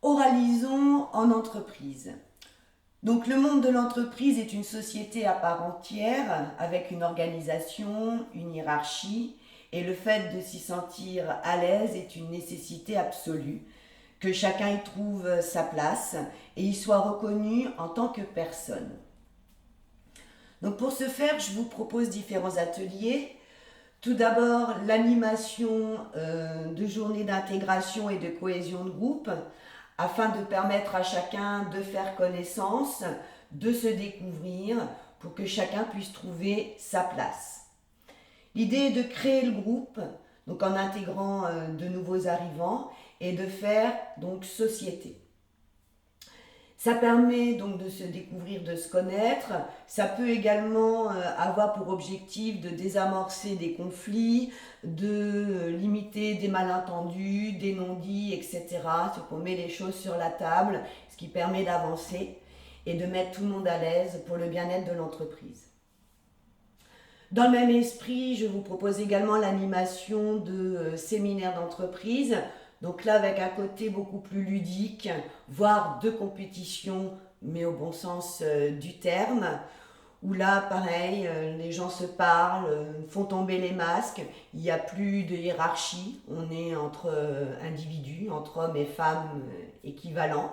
Oralisons en entreprise. Donc le monde de l'entreprise est une société à part entière avec une organisation, une hiérarchie et le fait de s'y sentir à l'aise est une nécessité absolue, que chacun y trouve sa place et y soit reconnu en tant que personne. Donc pour ce faire, je vous propose différents ateliers. Tout d'abord, l'animation de journées d'intégration et de cohésion de groupe afin de permettre à chacun de faire connaissance, de se découvrir pour que chacun puisse trouver sa place. L'idée est de créer le groupe, donc en intégrant de nouveaux arrivants et de faire donc société. Ça permet donc de se découvrir, de se connaître. Ça peut également avoir pour objectif de désamorcer des conflits, de limiter des malentendus, des non-dits, etc. C'est qu'on met les choses sur la table, ce qui permet d'avancer et de mettre tout le monde à l'aise pour le bien-être de l'entreprise. Dans le même esprit, je vous propose également l'animation de séminaires d'entreprise. Donc là, avec un côté beaucoup plus ludique, voire de compétition, mais au bon sens du terme, où là, pareil, les gens se parlent, font tomber les masques, il n'y a plus de hiérarchie, on est entre individus, entre hommes et femmes équivalents.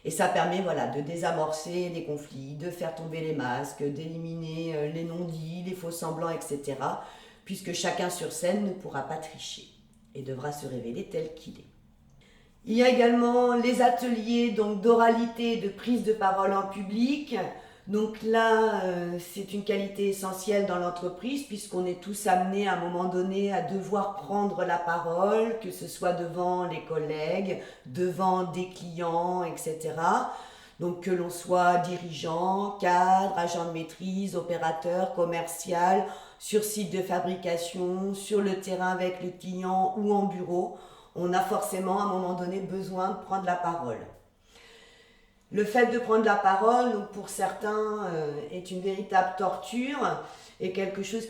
Et ça permet voilà, de désamorcer des conflits, de faire tomber les masques, d'éliminer les non-dits, les faux semblants, etc. Puisque chacun sur scène ne pourra pas tricher et devra se révéler tel qu'il est. Il y a également les ateliers donc, d'oralité et de prise de parole en public. Donc là, c'est une qualité essentielle dans l'entreprise puisqu'on est tous amenés à un moment donné à devoir prendre la parole, que ce soit devant les collègues, devant des clients, etc. Donc que l'on soit dirigeant, cadre, agent de maîtrise, opérateur, commercial, sur site de fabrication, sur le terrain avec le client ou en bureau, on a forcément à un moment donné besoin de prendre la parole. Le fait de prendre la parole, donc pour certains, est une véritable torture et quelque chose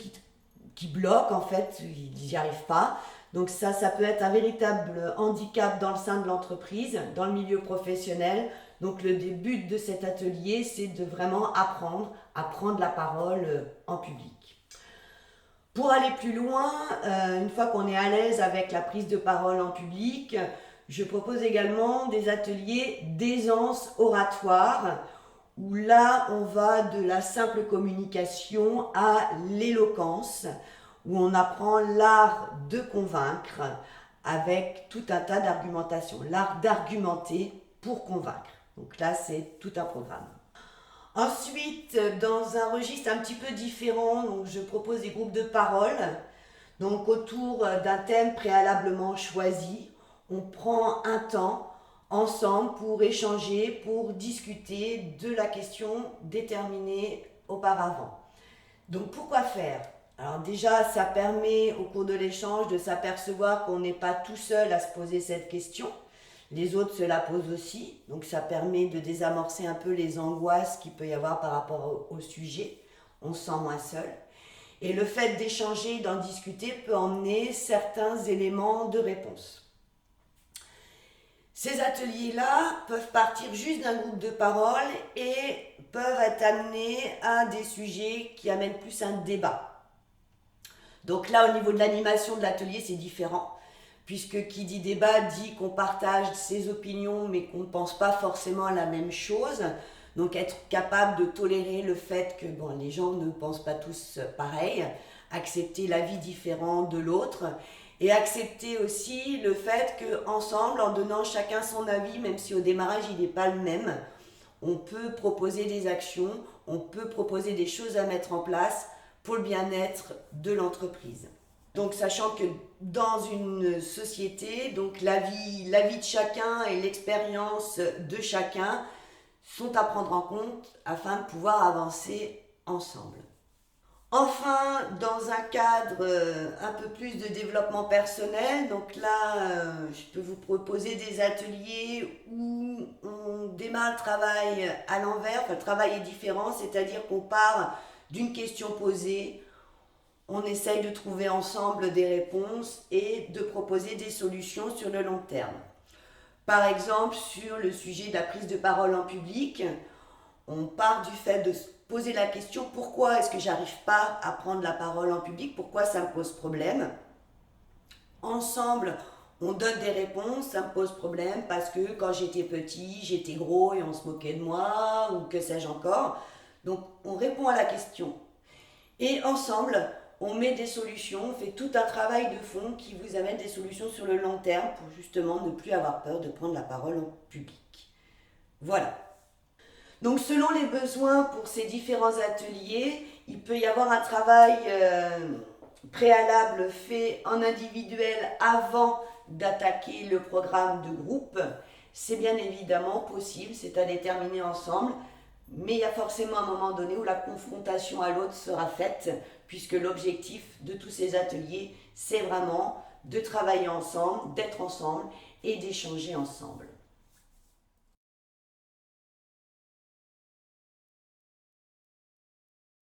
qui bloque en fait, ils n'y arrivent pas. Donc ça peut être un véritable handicap dans le sein de l'entreprise, dans le milieu professionnel. Donc le but de cet atelier, c'est de vraiment apprendre à prendre la parole en public. Pour aller plus loin, une fois qu'on est à l'aise avec la prise de parole en public, je propose également des ateliers d'aisance oratoire où là on va de la simple communication à l'éloquence, où on apprend l'art de convaincre avec tout un tas d'argumentations, l'art d'argumenter pour convaincre. Donc là c'est tout un programme. Ensuite, dans un registre un petit peu différent, donc je propose des groupes de parole, donc autour d'un thème préalablement choisi. On prend un temps ensemble pour échanger, pour discuter de la question déterminée auparavant. Donc pourquoi faire ? Alors déjà, ça permet au cours de l'échange de s'apercevoir qu'on n'est pas tout seul à se poser cette question. Les autres se la posent aussi, donc ça permet de désamorcer un peu les angoisses qu'il peut y avoir par rapport au sujet. On se sent moins seul. Et le fait d'échanger, d'en discuter peut emmener certains éléments de réponse. Ces ateliers-là peuvent partir juste d'un groupe de parole et peuvent être amenés à des sujets qui amènent plus un débat. Donc là, au niveau de l'animation de l'atelier, c'est différent. Puisque qui dit débat dit qu'on partage ses opinions mais qu'on ne pense pas forcément à la même chose. Donc être capable de tolérer le fait que les gens ne pensent pas tous pareil, accepter l'avis différent de l'autre et accepter aussi le fait qu'ensemble, en donnant chacun son avis, même si au démarrage il n'est pas le même, on peut proposer des actions, on peut proposer des choses à mettre en place pour le bien-être de l'entreprise. Donc sachant que dans une société, donc la vie de chacun et l'expérience de chacun sont à prendre en compte afin de pouvoir avancer ensemble. Enfin, dans un cadre un peu plus de développement personnel, donc là, je peux vous proposer des ateliers où on démarre le travail à l'envers, le travail est différent, c'est-à-dire qu'on part d'une question posée, on essaye de trouver ensemble des réponses et de proposer des solutions sur le long terme. Par exemple, sur le sujet de la prise de parole en public, on part du fait de se poser la question pourquoi est-ce que j'arrive pas à prendre la parole en public, pourquoi ça me pose problème. Ensemble, on donne des réponses, ça me pose problème parce que quand j'étais petit, j'étais gros et on se moquait de moi, ou que sais-je encore. Donc on répond à la question. Et ensemble, on met des solutions, on fait tout un travail de fond qui vous amène des solutions sur le long terme pour justement ne plus avoir peur de prendre la parole en public. Voilà. Donc selon les besoins pour ces différents ateliers, il peut y avoir un travail préalable fait en individuel avant d'attaquer le programme de groupe. C'est bien évidemment possible, c'est à déterminer ensemble, mais il y a forcément un moment donné où la confrontation à l'autre sera faite, puisque l'objectif de tous ces ateliers, c'est vraiment de travailler ensemble, d'être ensemble et d'échanger ensemble.